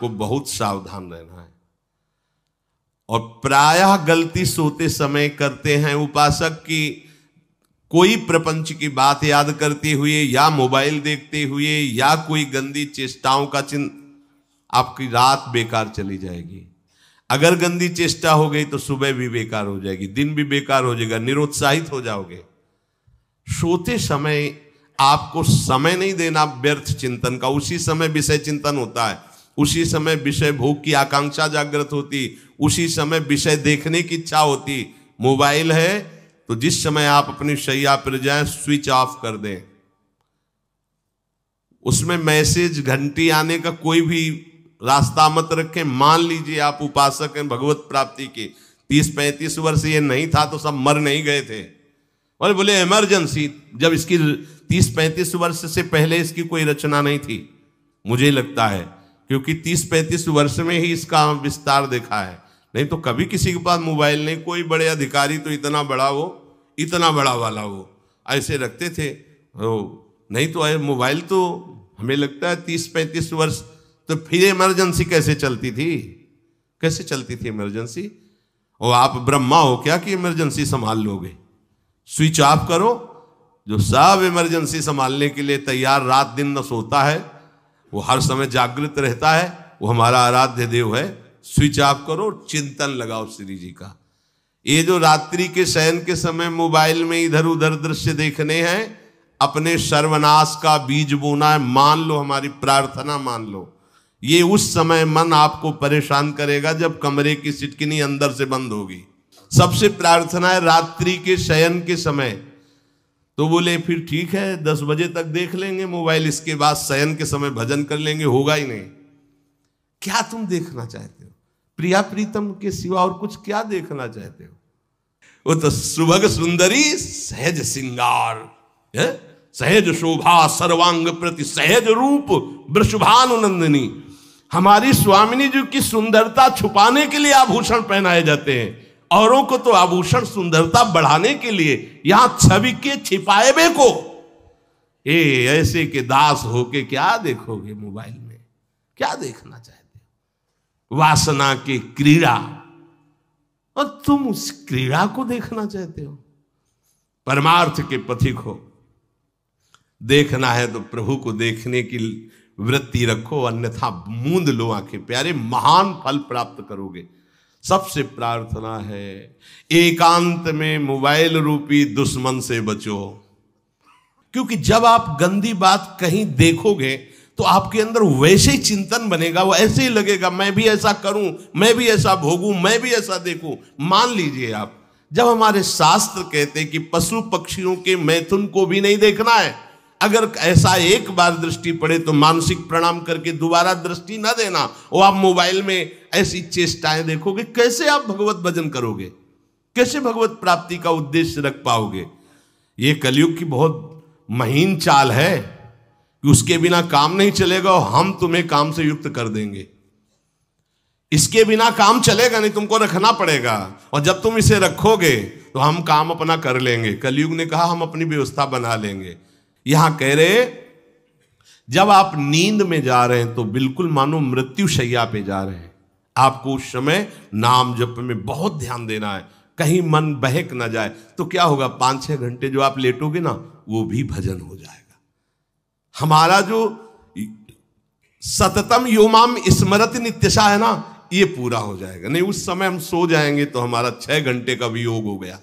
आपको बहुत सावधान रहना है। और प्रायः गलती सोते समय करते हैं उपासक की, कोई प्रपंच की बात याद करते हुए या मोबाइल देखते हुए या कोई गंदी चेष्टाओं का आपकी रात बेकार चली जाएगी। अगर गंदी चेष्टा हो गई तो सुबह भी बेकार हो जाएगी, दिन भी बेकार हो जाएगा, निरुत्साहित हो जाओगे। सोते समय आपको समय नहीं देना व्यर्थ चिंतन का। उसी समय विषय चिंतन होता है, उसी समय विषय भोग की आकांक्षा जागृत होती, उसी समय विषय देखने की इच्छा होती। मोबाइल है तो जिस समय आप अपनी शैया पर जाएं स्विच ऑफ कर दें। उसमें मैसेज घंटी आने का कोई भी रास्ता मत रखें। मान लीजिए आप उपासक हैं भगवत प्राप्ति के, 30-35 वर्ष ये नहीं था तो सब मर नहीं गए थे। और बोले इमरजेंसी, जब इसकी 30-35 वर्ष से पहले इसकी कोई रचना नहीं थी, मुझे लगता है, क्योंकि 30-35 वर्ष में ही इसका विस्तार देखा है। नहीं तो कभी किसी के पास मोबाइल नहीं। कोई बड़े अधिकारी तो इतना बड़ा वो, इतना बड़ा वाला वो ऐसे रखते थे, नहीं तो मोबाइल तो हमें लगता है 30-35 वर्ष। तो फिर इमरजेंसी कैसे चलती थी, कैसे चलती थी इमरजेंसी? और आप ब्रह्मा हो क्या कि इमरजेंसी संभाल लोगे? स्विच ऑफ करो। जो सब इमरजेंसी संभालने के लिए तैयार, रात दिन न सोता है, वो हर समय जागृत रहता है, वो हमारा आराध्य देव है। स्विच ऑफ करो, चिंतन लगाओ श्री जी का। ये जो रात्रि के शयन के समय मोबाइल में इधर उधर दृश्य देखने हैं, अपने सर्वनाश का बीज बोना है। मान लो, हमारी प्रार्थना मान लो, ये उस समय मन आपको परेशान करेगा जब कमरे की सिटकिनी अंदर से बंद होगी। सबसे प्रार्थना है रात्रि के शयन के समय। तो बोले फिर ठीक है 10 बजे तक देख लेंगे मोबाइल, इसके बाद शयन के समय भजन कर लेंगे। होगा ही नहीं। क्या तुम देखना चाहते हो? प्रिया प्रीतम के सिवा और कुछ क्या देखना चाहते हो? वो तो सुभग सुंदरी सहज सिंगार, सहज शोभा सर्वांग प्रति सहज रूप वृषभानुनंदिनी। हमारी स्वामिनी जी की सुंदरता छुपाने के लिए आभूषण पहनाए जाते हैं, औरों को तो आभूषण सुंदरता बढ़ाने के लिए। यहां छवि के छिपाए को ऐसे के दास होके क्या देखोगे मोबाइल में? क्या देखना चाहते हो? वासना की क्रीड़ा, और तुम उस क्रीड़ा को देखना चाहते हो? परमार्थ के पथिक हो। देखना है तो प्रभु को देखने की वृत्ति रखो, अन्यथा मूंद लो आंखें। प्यारे, महान फल प्राप्त करोगे। सबसे प्रार्थना है एकांत में मोबाइल रूपी दुश्मन से बचो। क्योंकि जब आप गंदी बात कहीं देखोगे तो आपके अंदर वैसे ही चिंतन बनेगा, वो ऐसे ही लगेगा मैं भी ऐसा करूं, मैं भी ऐसा भोगूं, मैं भी ऐसा देखूं। मान लीजिए आप, जब हमारे शास्त्र कहते हैं कि पशु पक्षियों के मैथुन को भी नहीं देखना है, अगर ऐसा एक बार दृष्टि पड़े तो मानसिक प्रणाम करके दोबारा दृष्टि न देना। और आप मोबाइल में ऐसी चेष्टाएं देखोगे, कैसे आप भगवत भजन करोगे? कैसे भगवत प्राप्ति का उद्देश्य रख पाओगे? ये कलयुग की बहुत महीन चाल है कि उसके बिना काम नहीं चलेगा और हम तुम्हें काम से युक्त कर देंगे। इसके बिना काम चलेगा नहीं, तुमको रखना पड़ेगा। और जब तुम इसे रखोगे तो हम काम अपना कर लेंगे। कलयुग ने कहा हम अपनी व्यवस्था बना लेंगे। यहां कह रहे जब आप नींद में जा रहे हैं तो बिल्कुल मानो मृत्यु शैया पे जा रहे हैं। आपको उस समय नाम जप में बहुत ध्यान देना है, कहीं मन बहक ना जाए। तो क्या होगा, 5-6 घंटे जो आप लेटोगे ना, वो भी भजन हो जाएगा। हमारा जो सततम योमाम स्मरति नित्यशा है ना, ये पूरा हो जाएगा। नहीं उस समय हम सो जाएंगे तो हमारा 6 घंटे का भी योग हो गया,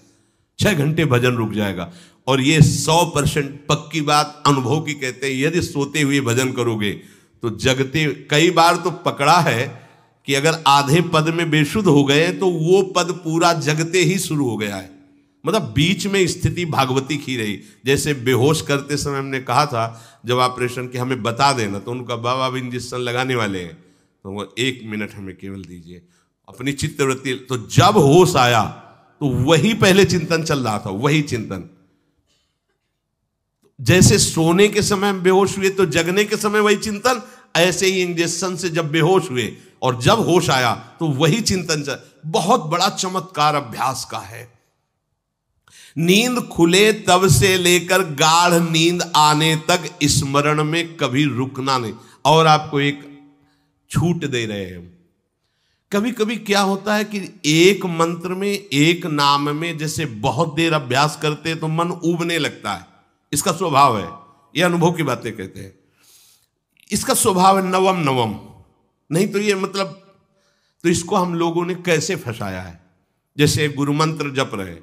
6 घंटे भजन रुक जाएगा। और ये 100% पक्की बात अनुभव की कहते हैं। यदि सोते हुए भजन करोगे तो जगते, कई बार तो पकड़ा है कि अगर आधे पद में बेशुद्ध हो गए तो वो पद पूरा जगते ही शुरू हो गया है। मतलब बीच में स्थिति भागवती की रही। जैसे बेहोश करते समय हमने कहा था जब ऑपरेशन के हमें बता देना, तो उनका बाबा अब इंजेक्शन लगाने वाले हैं तो वो 1 मिनट हमें केवल दीजिए, अपनी चित्तवृत्ति। तो जब होश आया तो वही पहले चिंतन चल रहा था, वही चिंतन। जैसे सोने के समय बेहोश हुए तो जगने के समय वही चिंतन, ऐसे ही इंजेक्शन से जब बेहोश हुए और जब होश आया तो वही चिंतन चल। बहुत बड़ा चमत्कार अभ्यास का है। नींद खुले तब से लेकर गाढ़ नींद आने तक स्मरण में कभी रुकना नहीं। और आपको एक छूट दे रहे हैं हम। कभी कभी क्या होता है कि एक मंत्र में, एक नाम में जैसे बहुत देर अभ्यास करते हैं तो मन ऊबने लगता है। इसका स्वभाव है, ये अनुभव की बातें कहते हैं। इसका स्वभाव है नवम नवम, नहीं तो ये मतलब, तो इसको हम लोगों ने कैसे फंसाया है। जैसे गुरु मंत्र जप रहे,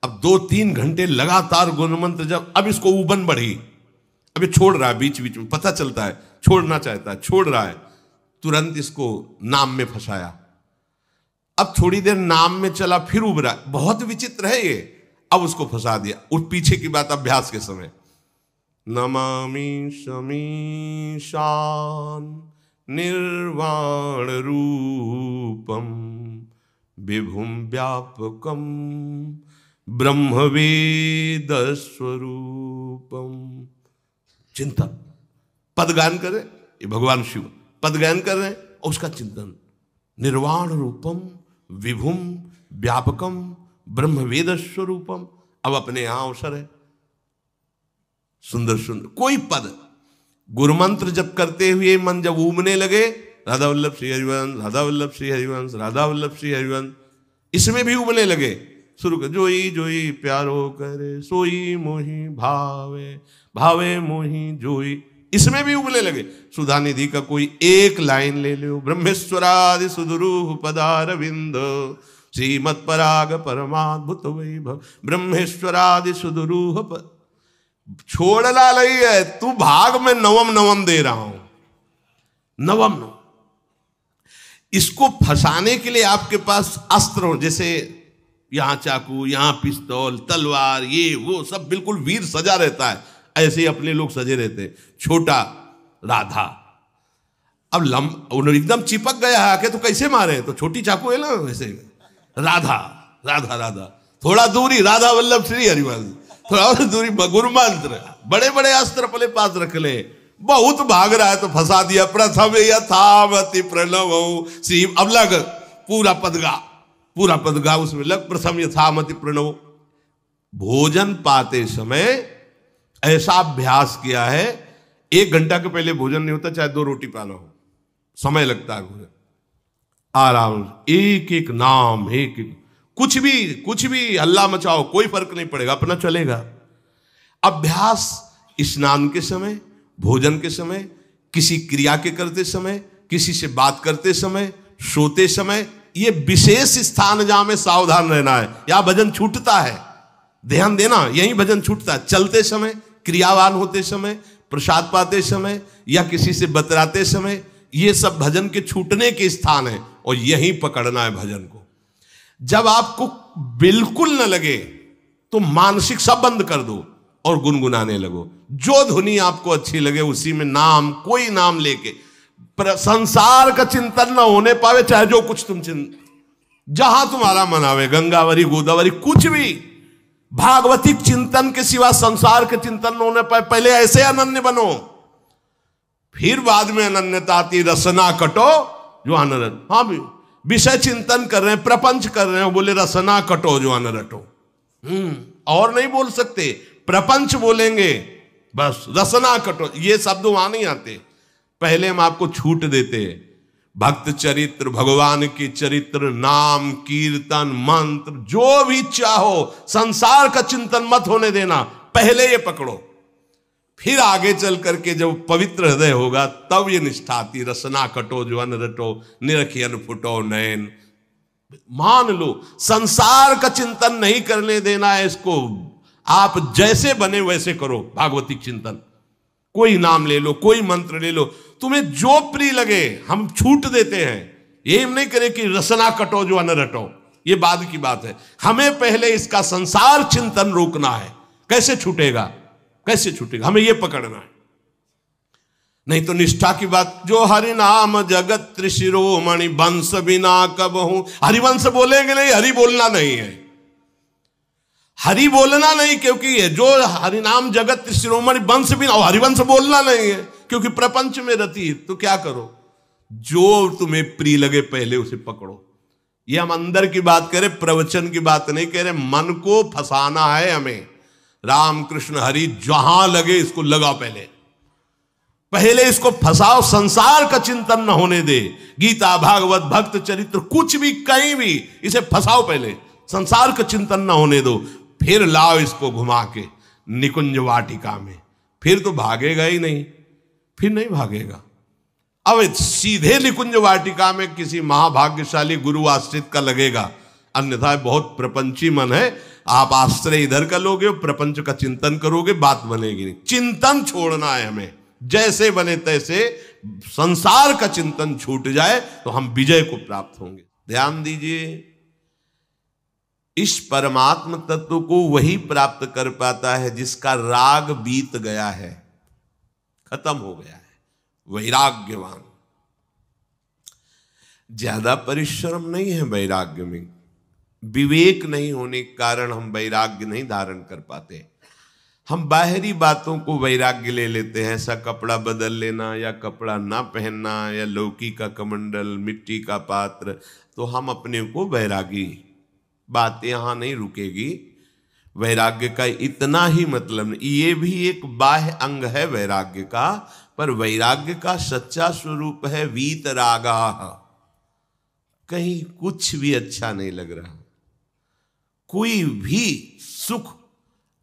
अब 2-3 घंटे लगातार गुरु मंत्र जप, अब इसको ऊबन बढ़ी, अब ये छोड़ रहा है, बीच बीच में पता चलता है छोड़ना चाहता है, छोड़ रहा है, तुरंत इसको नाम में फंसाया। अब थोड़ी देर नाम में चला, फिर उब रहा, बहुत विचित्र है ये, अब उसको फंसा दिया। उस पीछे की बात अभ्यास के समय, नमामि शमीशान निर्वाण रूपम विभुम व्यापकम ब्रह्मवेद स्वरूपम। चिंतन, पदगान कर रहे, ये भगवान शिव पदगान कर रहे हैं, और उसका चिंतन, निर्वाण रूपम विभुम व्यापकम ब्रह्मवेद स्वरूपम। अब अपने यहां अवसर है, सुंदर सुंदर कोई पद गुरु मंत्र जब करते हुए मन जब ऊबने लगे, राधा वल्लभ श्री हरिवंश, राधा वल्लभ श्री हरिवंश, राधा वल्लभ श्री हरिवंश, इसमें भी उबने लगे, शुरू कर, जोई जोई प्यारो करे सोई मोही भावे, भावे मोही जोई, इसमें भी उबने लगे। सुधा निधि का कोई एक लाइन ले लो, ब्रह्मेश्वरादि सुदुरूह पदारविंद श्रीमत् पराग परमाद्भुत वैभव, ब्रह्मेश्वरादि सुदुरूह छोड़ना नहीं है, तू भाग में नवम नवम दे रहा हूं, नवम नवम। इसको फंसाने के लिए आपके पास अस्त्र हो, जैसे यहां चाकू, यहां पिस्तौल, तलवार, ये वो सब बिल्कुल वीर सजा रहता है, ऐसे ही अपने लोग सजे रहते। छोटा राधा, अब एकदम चिपक गया आके तो कैसे मारे, तो छोटी चाकू है ना, वैसे राधा राधा राधा, थोड़ा दूरी राधा वल्लभ श्री हरिवंश, थोड़ा और दूरी गुरु मंत्र, बड़े बड़े अस्त्र अपने पास रख ले, बहुत भाग रहा है तो फंसा दिया। प्रथम यथावति प्रणव श्री, अब लग पूरा पद गा उसमें लग, प्रथम यथामति प्रणव। भोजन पाते समय ऐसा अभ्यास किया है, 1 घंटा के पहले भोजन नहीं होता, चाहे 2 रोटी पाना हो, समय लगता है भोजन, आराम, एक एक नाम, एक एक, कुछ भी हल्ला मचाओ, कोई फर्क नहीं पड़ेगा, अपना चलेगा। अभ्यास स्नान के समय, भोजन के समय, किसी क्रिया के करते समय, किसी से बात करते समय, सोते समय, ये विशेष स्थान जहां में सावधान रहना है। यहां भजन छूटता है, ध्यान देना, यही भजन छूटता है। चलते समय, क्रियावान होते समय, प्रसाद पाते समय, या किसी से बतराते समय, ये सब भजन के छूटने के स्थान है, और यही पकड़ना है भजन को। जब आपको बिल्कुल न लगे तो मानसिक सब बंद कर दो और गुनगुनाने लगो, जो धुनी आपको अच्छी लगे उसी में नाम, कोई नाम लेके, संसार का चिंतन न होने पावे, चाहे जो कुछ तुम जहां तुम्हारा मन आवे, गंगावरी गोदावरी कुछ भी, भागवतिक चिंतन के सिवा संसार के चिंतन न होने पाए, पहले ऐसे अनन्य बनो, फिर बाद में अनन्यता आती, रसना कटो जो अनरट। हाँ भी विषय चिंतन कर रहे हैं, प्रपंच कर रहे हैं, बोले रसना कटो जो अनरटो, और नहीं बोल सकते, प्रपंच बोलेंगे बस, रसना कटो, ये शब्द वहां नहीं आते। पहले हम आपको छूट देते, भक्त चरित्र, भगवान की चरित्र, नाम, कीर्तन, मंत्र, जो भी चाहो, संसार का चिंतन मत होने देना, पहले ये पकड़ो, फिर आगे चल करके जब पवित्र हृदय होगा तब ये निष्ठा आती, रसना कटो जो अन रटो, निरखियन फुटो नयन। मान लो संसार का चिंतन नहीं करने देना है इसको, आप जैसे बने वैसे करो भागवतिक चिंतन, कोई नाम ले लो, कोई मंत्र ले लो, तुम्हें जो प्रिय लगे, हम छूट देते हैं। ये नहीं करे कि रसना कटो जो अन रटो, ये बाद की बात है, हमें पहले इसका संसार चिंतन रोकना है। कैसे छूटेगा, कैसे छूटेगा, हमें यह पकड़ना है, नहीं तो निष्ठा की बात। जो हरि नाम जगत त्रिशिरोमणि वंश बिना कबहू, हरिवंश बोलेंगे नहीं, हरि बोलना नहीं है, हरि बोलना नहीं, क्योंकि जो हरिनाम जगत त्रिशिरोमणि वंश बिना, और हरिवंश बोलना नहीं है क्योंकि प्रपंच में रति। तो क्या करो, जो तुम्हें प्रिय लगे पहले उसे पकड़ो। ये हम अंदर की बात करें, प्रवचन की बात नहीं कह रहे, मन को फंसाना है हमें। राम कृष्ण हरि जहां लगे इसको लगाओ पहले, पहले इसको फंसाओ, संसार का चिंतन न होने दे। गीता, भागवत, भक्त चरित्र, कुछ भी कहीं भी इसे फंसाओ, पहले संसार का चिंतन न होने दो, फिर लाओ इसको घुमा के निकुंज वाटिका में, फिर तो भागेगा ही नहीं, फिर नहीं भागेगा। अब सीधे निकुंज वाटिका में किसी महाभाग्यशाली गुरु आश्रित का लगेगा, अन्यथा बहुत प्रपंची मन है, आप आश्रय इधर का लोगे, प्रपंच का चिंतन करोगे, बात बनेगी नहीं। चिंतन छोड़ना है हमें, जैसे बने तैसे संसार का चिंतन छूट जाए तो हम विजय को प्राप्त होंगे। ध्यान दीजिए, इस परमात्म तत्व को वही प्राप्त कर पाता है जिसका राग बीत गया है, खत्म हो गया है, वैराग्यवान। ज्यादा परिश्रम नहीं है वैराग्य में, विवेक नहीं होने के कारण हम वैराग्य नहीं धारण कर पाते। हम बाहरी बातों को वैराग्य ले लेते हैं, ऐसा कपड़ा बदल लेना या कपड़ा ना पहनना या लौकी का कमंडल, मिट्टी का पात्र, तो हम अपने को वैरागी। बात यहां नहीं रुकेगी, वैराग्य का इतना ही मतलब नहीं, ये भी एक बाह्य अंग है वैराग्य का, पर वैराग्य का सच्चा स्वरूप है वीतरागा। कहीं कुछ भी अच्छा नहीं लग रहा, कोई भी सुख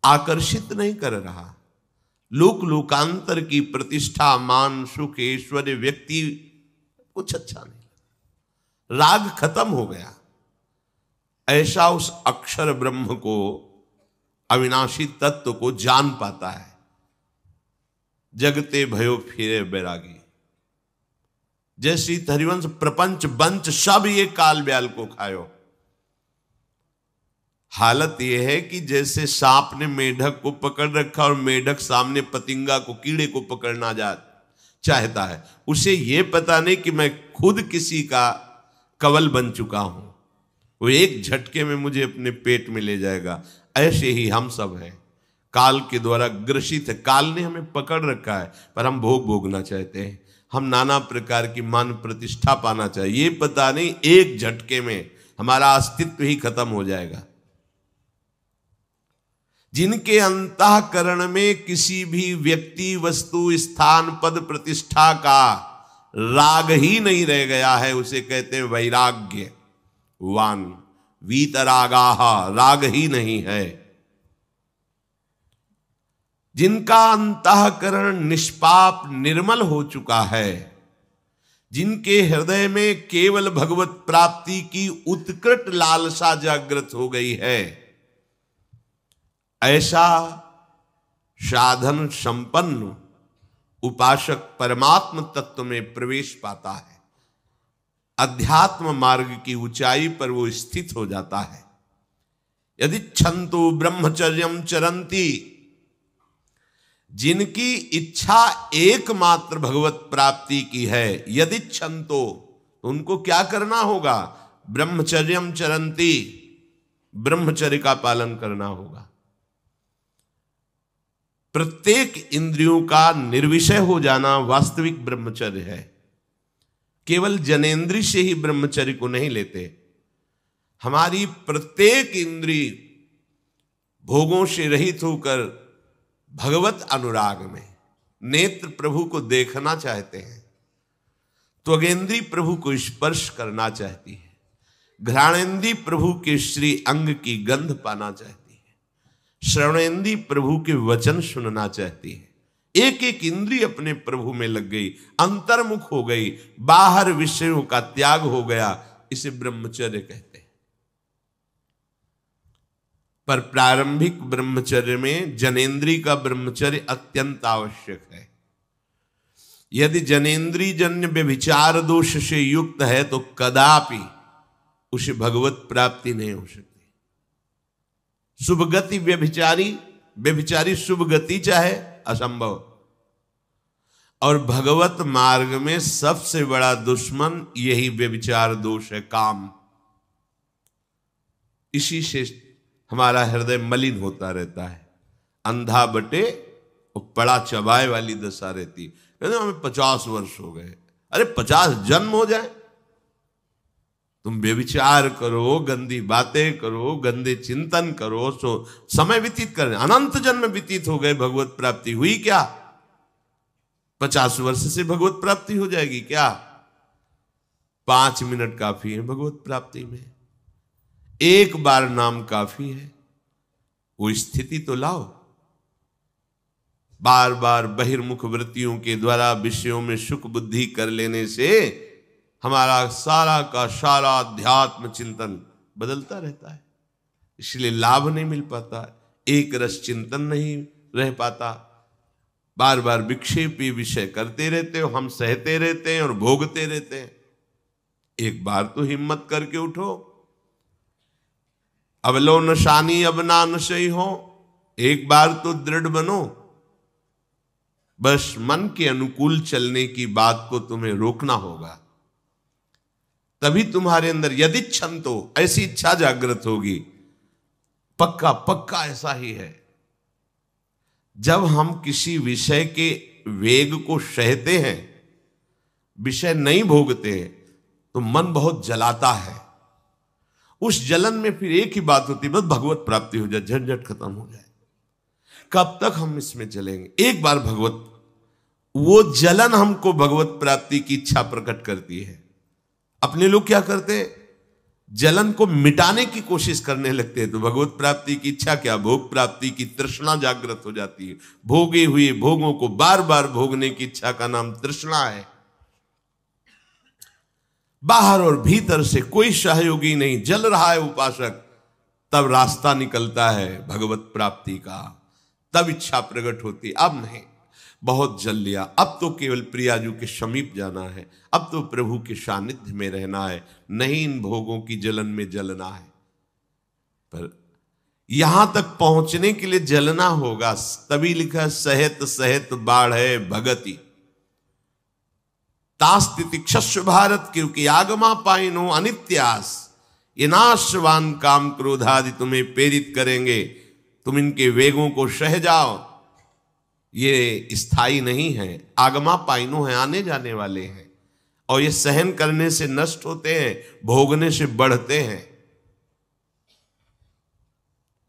आकर्षित नहीं कर रहा, लोक लोकांतर की प्रतिष्ठा, मान, सुख, ऐश्वर्य, व्यक्ति, कुछ अच्छा नहीं, राग खत्म हो गया। ऐसा उस अक्षर ब्रह्म को, अविनाशी तत्व को जान पाता है। जगते भयो फिरे बैरागी, जैसी हरिवंश प्रपंच बंच सब ये काल ब्याल को खायो। हालत यह है कि जैसे सांप ने मेढक को पकड़ रखा और मेढक सामने पतिंगा को, कीड़े को पकड़ना चाहता है, उसे यह पता नहीं कि मैं खुद किसी का कवल बन चुका हूं, वो एक झटके में मुझे अपने पेट में ले जाएगा। ऐसे ही हम सब हैं, काल के द्वारा ग्रसित है, काल ने हमें पकड़ रखा है, पर हम भोग भोगना चाहते हैं, हम नाना प्रकार की मान प्रतिष्ठा पाना चाहिए, ये पता नहीं एक झटके में हमारा अस्तित्व ही खत्म हो जाएगा। जिनके अंतःकरण में किसी भी व्यक्ति, वस्तु, स्थान, पद, प्रतिष्ठा का राग ही नहीं रह गया है, उसे कहते हैं वैराग्यवान। वीतरागाः, राग ही नहीं है। जिनका अंतःकरण निष्पाप निर्मल हो चुका है, जिनके हृदय में केवल भगवत प्राप्ति की उत्कट लालसा जागृत हो गई है, ऐसा साधन संपन्न उपासक परमात्म तत्व में प्रवेश पाता है। अध्यात्म मार्ग की ऊंचाई पर वो स्थित हो जाता है। यदि छंतु ब्रह्मचर्यम चरंती, जिनकी इच्छा एकमात्र भगवत प्राप्ति की है, यदि छंतो, तो उनको क्या करना होगा? ब्रह्मचर्यम चरंती, ब्रह्मचर्य का पालन करना होगा। प्रत्येक इंद्रियों का निर्विषय हो जाना वास्तविक ब्रह्मचर्य है। केवल जनेंद्रिय से ही ब्रह्मचर्य को नहीं लेते, हमारी प्रत्येक इंद्रिय भोगों से रहित होकर भगवत अनुराग में, नेत्र प्रभु को देखना चाहते हैं, त्वगेंद्री प्रभु को स्पर्श करना चाहती है, घ्राणेंद्री प्रभु के श्री अंग की गंध पाना चाहती है, श्रवणेंद्री प्रभु के वचन सुनना चाहती है। एक एक इंद्रिय अपने प्रभु में लग गई, अंतर्मुख हो गई, बाहर विषयों का त्याग हो गया, इसे ब्रह्मचर्य कहते हैं। पर प्रारंभिक ब्रह्मचर्य में जनेंद्रिय का ब्रह्मचर्य अत्यंत आवश्यक है। यदि जनेंद्रिय जन्य व्यभिचार दोष से युक्त है तो कदापि उसे भगवत प्राप्ति नहीं हो सकती। शुभ गति व्यभिचारी शुभ गति चाहे, असंभव। और भगवत मार्ग में सबसे बड़ा दुश्मन यही व्यभिचार दोष है, काम। इसी से हमारा हृदय मलिन होता रहता है, अंधा बटे और पड़ा चबाए वाली दशा रहती। कहते हमें 50 वर्ष हो गए, अरे 50 जन्म हो जाए, तुम व्यभिचार करो, गंदी बातें करो, गंदे चिंतन करो, सो समय व्यतीत कर, अनंत जन्म व्यतीत हो गए, भगवत प्राप्ति हुई क्या? 50 वर्ष से भगवत प्राप्ति हो जाएगी क्या? 5 मिनट काफी है भगवत प्राप्ति में, एक बार नाम काफी है। वो स्थिति तो लाओ। बार बार बहिर्मुख वृत्तियों के द्वारा विषयों में सुख बुद्धि कर लेने से हमारा सारा का सारा अध्यात्म चिंतन बदलता रहता है, इसलिए लाभ नहीं मिल पाता, एक रस चिंतन नहीं रह पाता। बार बार विक्षेपी विषय करते रहते हो, हम सहते रहते हैं और भोगते रहते हैं। एक बार तो हिम्मत करके उठो। अब लो नशानी अब ना नशई हो, एक बार तो दृढ़ बनो। बस मन के अनुकूल चलने की बात को तुम्हें रोकना होगा, तभी तुम्हारे अंदर यदि क्षंतो ऐसी इच्छा जागृत होगी। पक्का पक्का ऐसा ही है। जब हम किसी विषय के वेग को सहते हैं, विषय नहीं भोगते हैं, तो मन बहुत जलाता है। उस जलन में फिर एक ही बात होती है, बस भगवत प्राप्ति हो जाए, झंझट खत्म हो जाए। कब तक हम इसमें चलेंगे? एक बार भगवत, वो जलन हमको भगवत प्राप्ति की इच्छा प्रकट करती है। अपने लोग क्या करते हैं, जलन को मिटाने की कोशिश करने लगते हैं, तो भगवत प्राप्ति की इच्छा क्या, भोग प्राप्ति की तृष्णा जागृत हो जाती है। भोगे हुए भोगों को बार बार भोगने की इच्छा का नाम तृष्णा है। बाहर और भीतर से कोई सहयोगी नहीं, जल रहा है उपासक, तब रास्ता निकलता है भगवत प्राप्ति का, तब इच्छा प्रकट होती। अब नहीं, बहुत जल लिया, अब तो केवल प्रियाजू के समीप जाना है, अब तो प्रभु के सानिध्य में रहना है, नहीं इन भोगों की जलन में जलना है। पर यहां तक पहुंचने के लिए जलना होगा, तभी लिखा सहित सहित बाढ़ है भगति तास्तिति क्षस्व भारत, क्योंकि आगमा पाइनो अनित्यास, ये नाशवान काम क्रोधादि तुम्हें प्रेरित करेंगे, तुम इनके वेगों को सह जाओ। ये स्थायी नहीं है, आगमा पाइनो है, आने जाने वाले हैं, और ये सहन करने से नष्ट होते हैं, भोगने से बढ़ते हैं।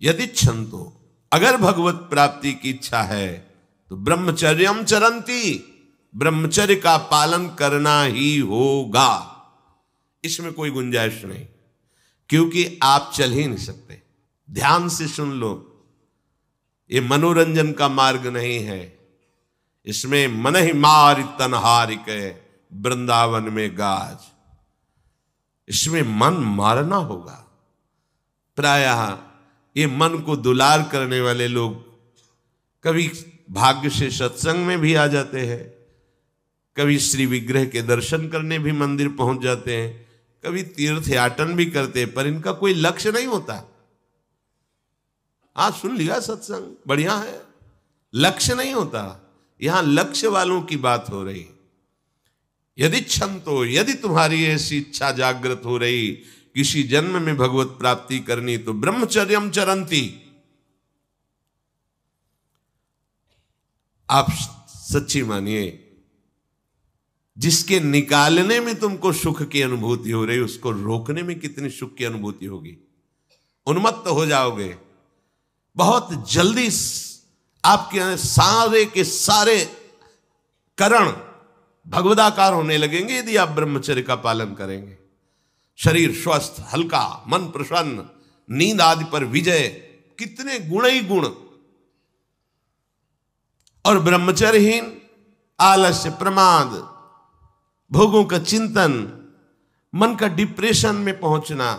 यदि क्षंतो, अगर भगवत प्राप्ति की इच्छा है तो ब्रह्मचर्यम चरंती, ब्रह्मचर्य का पालन करना ही होगा, इसमें कोई गुंजाइश नहीं, क्योंकि आप चल ही नहीं सकते। ध्यान से सुन लो, ये मनोरंजन का मार्ग नहीं है, इसमें मन ही मार तनहारिक वृंदावन में गाज, इसमें मन मारना होगा। प्रायः ये मन को दुलार करने वाले लोग कभी भाग्य से सत्संग में भी आ जाते हैं, कभी श्री विग्रह के दर्शन करने भी मंदिर पहुंच जाते हैं, कभी तीर्थ याटन भी करते हैं, पर इनका कोई लक्ष्य नहीं होता। आज सुन लिया सत्संग, बढ़िया है, लक्ष्य नहीं होता। यहां लक्ष्य वालों की बात हो रही। यदि क्षंतो, यदि तुम्हारी ऐसी इच्छा जागृत हो रही किसी जन्म में भगवत प्राप्ति करनी, तो ब्रह्मचर्यम चरंती, आप सच्ची मानिए, जिसके निकालने में तुमको सुख की अनुभूति हो रही, उसको रोकने में कितनी सुख की अनुभूति होगी। उन्मत्त हो जाओगे, बहुत जल्दी आपके सारे के सारे करण भगवदाकार होने लगेंगे यदि आप ब्रह्मचर्य का पालन करेंगे। शरीर स्वस्थ, हल्का, मन प्रसन्न, नींद आदि पर विजय, कितने गुण ही गुण। और ब्रह्मचर्यहीन आलस्य, प्रमाद, भोगों का चिंतन, मन का डिप्रेशन में पहुंचना,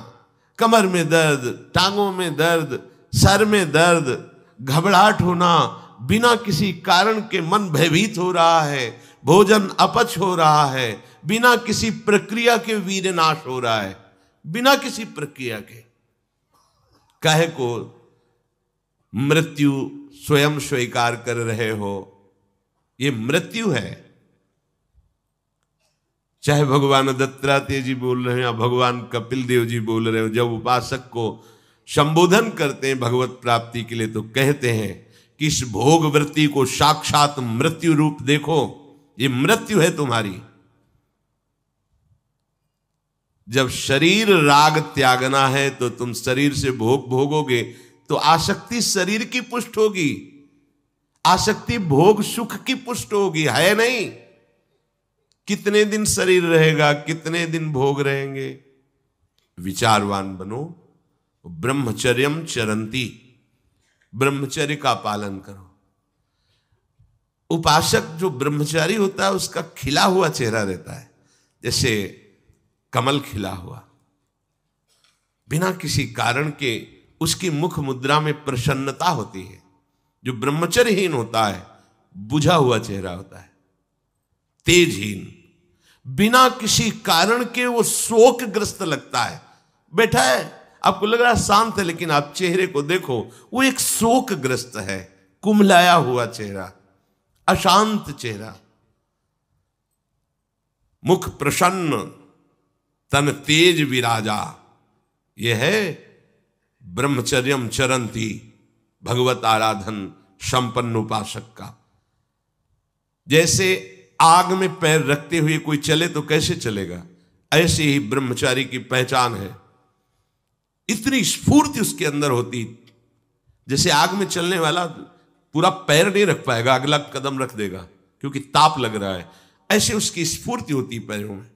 कमर में दर्द, टांगों में दर्द, सर में दर्द, घबराहट होना, बिना किसी कारण के मन भयभीत हो रहा है, भोजन अपच हो रहा है, बिना किसी प्रक्रिया के वीरनाश हो रहा है, बिना किसी प्रक्रिया के। काहे को मृत्यु स्वयं स्वीकार कर रहे हो, ये मृत्यु है। चाहे भगवान दत्तात्रेय जी बोल रहे हैं या भगवान कपिल देव जी बोल रहे हो, जब उपासक को संबोधन करते हैं भगवत प्राप्ति के लिए, तो कहते हैं कि इस भोग वृत्ति को साक्षात मृत्यु रूप देखो, ये मृत्यु है तुम्हारी। जब शरीर राग त्यागना है तो तुम शरीर से भोग भोगोगे तो आसक्ति शरीर की पुष्ट होगी। आसक्ति भोग सुख की पुष्ट होगी, है नहीं। कितने दिन शरीर रहेगा, कितने दिन भोग रहेंगे। विचारवान बनो, ब्रह्मचर्यम चरंती, ब्रह्मचर्य का पालन करो। उपासक जो ब्रह्मचारी होता है उसका खिला हुआ चेहरा रहता है, जैसे कमल खिला हुआ, बिना किसी कारण के उसकी मुख मुद्रा में प्रसन्नता होती है। जो ब्रह्मचर्यहीन होता है बुझा हुआ चेहरा होता है, तेजहीन, बिना किसी कारण के वो शोकग्रस्त लगता है। बैठा है, आपको लग रहा है शांत है, लेकिन आप चेहरे को देखो, वो एक शोकग्रस्त है, कुम्हलाया हुआ चेहरा, अशांत चेहरा। मुख प्रसन्न, तन तेज विराजा, यह है ब्रह्मचर्यम चरंती, भगवत आराधन संपन्न उपासक का। जैसे आग में पैर रखते हुए कोई चले तो कैसे चलेगा, ऐसे ही ब्रह्मचारी की पहचान है। इतनी स्फूर्ति उसके अंदर होती, जैसे आग में चलने वाला पूरा पैर नहीं रख पाएगा, अगला कदम रख देगा क्योंकि ताप लग रहा है, ऐसे उसकी स्फूर्ति होती पैरों में।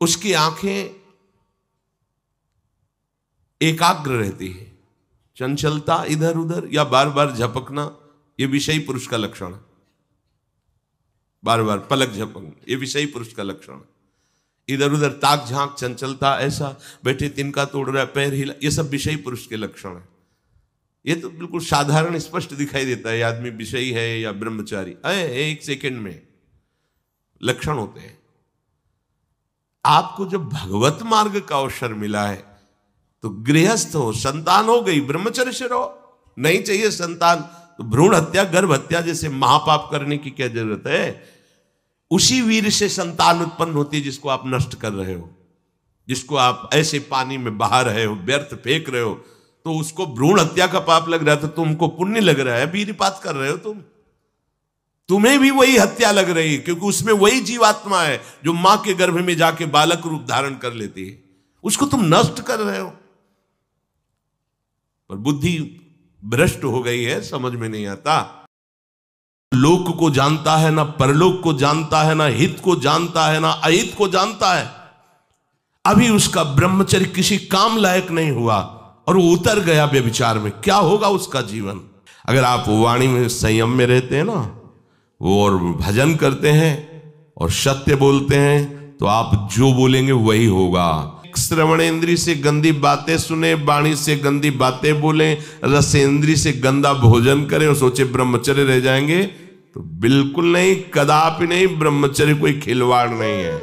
उसकी आंखें एकाग्र रहती है, चंचलता इधर उधर या बार बार झपकना, यह विषयी पुरुष का लक्षण है। बार बार पलक झपकना, यह विषयी पुरुष का लक्षण है। इधर उधर ताक झांक, चंचलता, ऐसा बैठे तिनका तोड़ रहा है, पैर हिला, ये सब विषयी पुरुष के लक्षण है। ये तो बिल्कुल साधारण स्पष्ट दिखाई देता है आदमी विषयी है या ब्रह्मचारी, एक सेकंड में लक्षण होते हैं। आपको जब भगवत मार्ग का अवसर मिला है तो गृहस्थ हो, संतान हो गई, ब्रह्मचर्य से रहो। नहीं चाहिए संतान तो भ्रूण हत्या, गर्भ हत्या जैसे महापाप करने की क्या जरूरत है। उसी वीर से संतान उत्पन्न होती है जिसको आप नष्ट कर रहे हो, जिसको आप ऐसे पानी में बहा रहे हो, व्यर्थ फेंक रहे हो, तो उसको भ्रूण हत्या का पाप लग रहा है, तो तुमको पुण्य लग रहा है, वीरपात कर रहे हो तुम्हें भी वही हत्या लग रही है, क्योंकि उसमें वही जीवात्मा है जो मां के गर्भ में जाके बालक रूप धारण कर लेती है, उसको तुम नष्ट कर रहे हो। पर बुद्धि भ्रष्ट हो गई है, समझ में नहीं आता। लोक को जानता है ना, परलोक को जानता है ना, हित को जानता है ना, अहित को जानता है। अभी उसका ब्रह्मचर्य किसी काम लायक नहीं हुआ और वो उतर गया व्यभिचार में, क्या होगा उसका जीवन। अगर आप वाणी में संयम में रहते हैं ना, वो और भजन करते हैं और सत्य बोलते हैं, तो आप जो बोलेंगे वही होगा। श्रवणेंद्री से गंदी बातें सुने, वाणी से गंदी बातें बोले, रसेंद्री से गंदा भोजन करें और सोचे ब्रह्मचर्य रह जाएंगे, तो बिल्कुल नहीं, कदापि नहीं। ब्रह्मचर्य कोई खिलवाड़ नहीं है।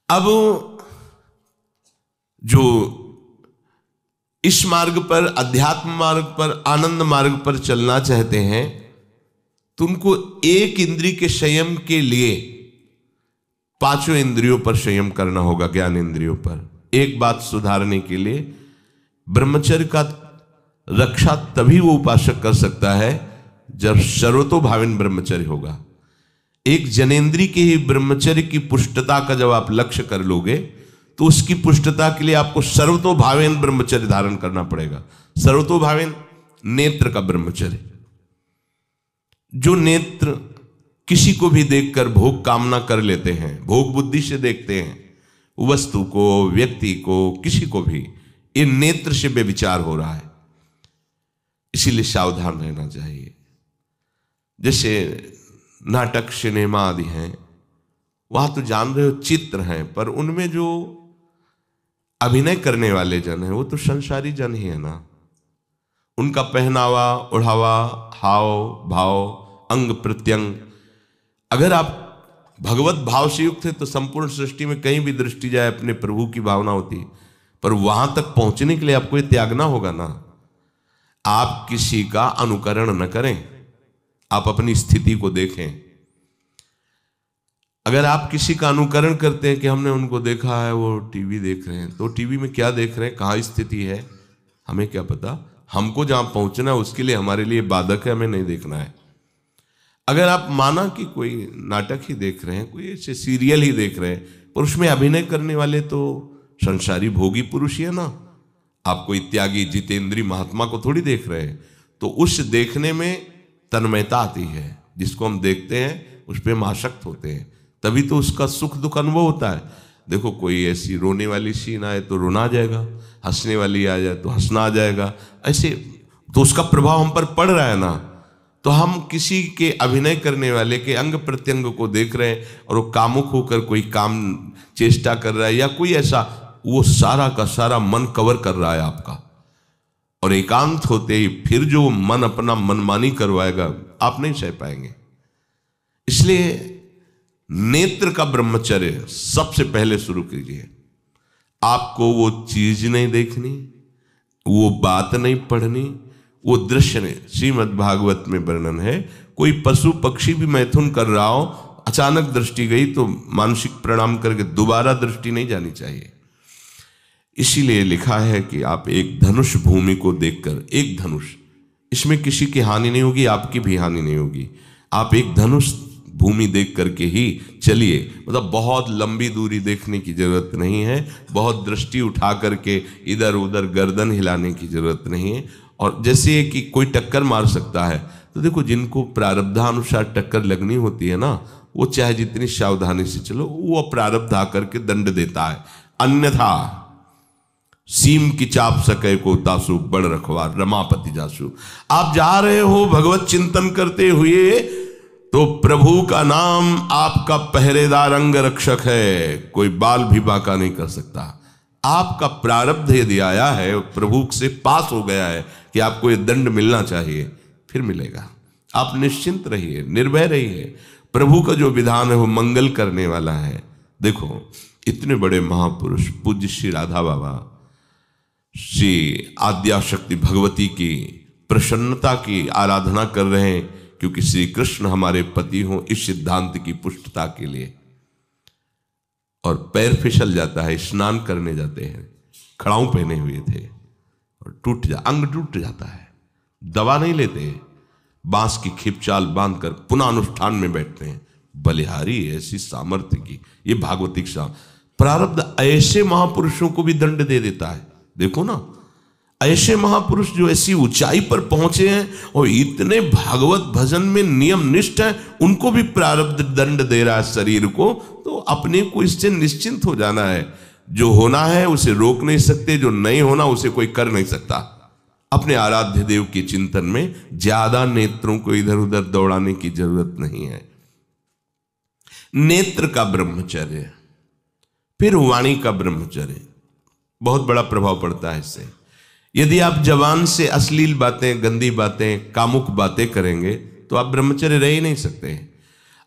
अब जो इस मार्ग पर, अध्यात्म मार्ग पर, आनंद मार्ग पर चलना चाहते हैं, तो उनको एक इंद्रिय के संयम के लिए पांचों इंद्रियों पर संयम करना होगा, ज्ञान इंद्रियों पर। एक बात सुधारने के लिए, ब्रह्मचर्य का रक्षा तभी वो उपासक कर सकता है जब सर्वतोभावेन ब्रह्मचर्य होगा। एक जनेन्द्रीय के ही ब्रह्मचर्य की पुष्टता का जब आप लक्ष्य कर लोगे, तो उसकी पुष्टता के लिए आपको सर्वतोभावेन ब्रह्मचर्य धारण करना पड़ेगा। सर्वतोभावेन नेत्र का ब्रह्मचर्य, जो नेत्र किसी को भी देखकर भोग कामना कर लेते हैं, भोग बुद्धि से देखते हैं वस्तु को, व्यक्ति को, किसी को भी, ये नेत्र से व्यभिचार हो रहा है। इसीलिए सावधान रहना चाहिए। जैसे नाटक, सिनेमा आदि हैं, वहां तो जान रहे हो चित्र हैं, पर उनमें जो अभिनय करने वाले जन हैं वो तो संसारी जन ही है ना। उनका पहनावा, ओढ़ावा, हाव भाव, अंग प्रत्यंग, अगर आप भगवत भाव से युक्त है तो संपूर्ण सृष्टि में कहीं भी दृष्टि जाए अपने प्रभु की भावना होती है। पर वहां तक पहुंचने के लिए आपको ये त्यागना होगा ना। आप किसी का अनुकरण न करें, आप अपनी स्थिति को देखें। अगर आप किसी का अनुकरण करते हैं कि हमने उनको देखा है, वो टीवी देख रहे हैं, तो टीवी में क्या देख रहे हैं, कहाँ स्थिति है, हमें क्या पता। हमको जहां पहुंचना है उसके लिए हमारे लिए बाधक है, हमें नहीं देखना है। अगर आप माना कि कोई नाटक ही देख रहे हैं, कोई ऐसे सीरियल ही देख रहे हैं, पर उसमें अभिनय करने वाले तो संसारी भोगी पुरुष ही है ना, आप कोई त्यागी जितेंद्री महात्मा को थोड़ी देख रहे हैं, तो उस देखने में तन्मयता आती है। जिसको हम देखते हैं उस पर हम आसक्त होते हैं, तभी तो उसका सुख दुख अनुभव होता है। देखो कोई ऐसी रोने वाली सीन आए तो रोना आ जाएगा, हंसने वाली आ जाए तो हंसना आ जाएगा, ऐसे तो उसका प्रभाव हम पर पड़ रहा है ना। तो हम किसी के अभिनय करने वाले के अंग प्रत्यंग को देख रहे हैं और वो कामुक होकर कोई काम चेष्टा कर रहा है या कोई ऐसा, वो सारा का सारा मन कवर कर रहा है आपका। और एकांत होते ही फिर जो मन अपना मनमानी करवाएगा आप नहीं सह पाएंगे। इसलिए नेत्र का ब्रह्मचर्य सबसे पहले शुरू कीजिए। आपको वो चीज नहीं देखनी, वो बात नहीं पढ़नी, वो दृश्य नहीं। श्रीमद् भागवत में वर्णन है, कोई पशु पक्षी भी मैथुन कर रहा हो, अचानक दृष्टि गई तो मानसिक प्रणाम करके दोबारा दृष्टि नहीं जानी चाहिए। इसीलिए लिखा है कि आप एक धनुष भूमि को देखकर, एक धनुष, इसमें किसी की हानि नहीं होगी, आपकी भी हानि नहीं होगी। आप एक धनुष भूमि देख करके ही चलिए, मतलब बहुत लंबी दूरी देखने की जरूरत नहीं है, बहुत दृष्टि उठा करके इधर उधर गर्दन हिलाने की जरूरत नहीं है। और जैसे कि कोई टक्कर मार सकता है, तो देखो जिनको प्रारब्धानुसार टक्कर लगनी होती है ना, वो चाहे जितनी सावधानी से चलो, वो प्रारब्ध आकर के दंड देता है। अन्यथा सीम की चाप सके को तासु बड़ रखवार रमापति जासु। आप जा रहे हो भगवत चिंतन करते हुए, तो प्रभु का नाम आपका पहरेदार अंग रक्षक है, कोई बाल भी बांका नहीं कर सकता। आपका प्रारब्ध यदि आया है, प्रभु से पास हो गया है कि आपको ये दंड मिलना चाहिए, फिर मिलेगा। आप निश्चिंत रहिए, निर्भय रहिए। प्रभु का जो विधान है वो मंगल करने वाला है। देखो इतने बड़े महापुरुष पूज्य श्री राधा बाबा, श्री आद्याशक्ति भगवती की प्रसन्नता की आराधना कर रहे हैं, क्योंकि श्री कृष्ण हमारे पति हों, इस सिद्धांत की पुष्टता के लिए। और पैर फिसल जाता है, स्नान करने जाते हैं, खड़ाऊ पहने हुए थे और अंग टूट जाता है, दवा नहीं लेते, बांस की खिपचाल बांधकर पुनः अनुष्ठान में बैठते हैं। बलिहारी ऐसी सामर्थ्य की, ये भागवतिक प्रारब्ध ऐसे महापुरुषों को भी दंड दे देता है। देखो ना, ऐसे महापुरुष जो ऐसी ऊंचाई पर पहुंचे हैं और इतने भागवत भजन में नियम निष्ठ हैं, उनको भी प्रारब्ध दंड दे रहा है शरीर को। तो अपने को इससे निश्चिंत हो जाना है। जो होना है उसे रोक नहीं सकते, जो नहीं होना उसे कोई कर नहीं सकता। अपने आराध्य देव के चिंतन में ज्यादा नेत्रों को इधर उधर दौड़ाने की जरूरत नहीं है। नेत्र का ब्रह्मचर्य, फिर वाणी का ब्रह्मचर्य, बहुत बड़ा प्रभाव पड़ता है इससे। यदि आप जवान से अश्लील बातें, गंदी बातें, कामुक बातें करेंगे तो आप ब्रह्मचर्य रह ही नहीं सकते।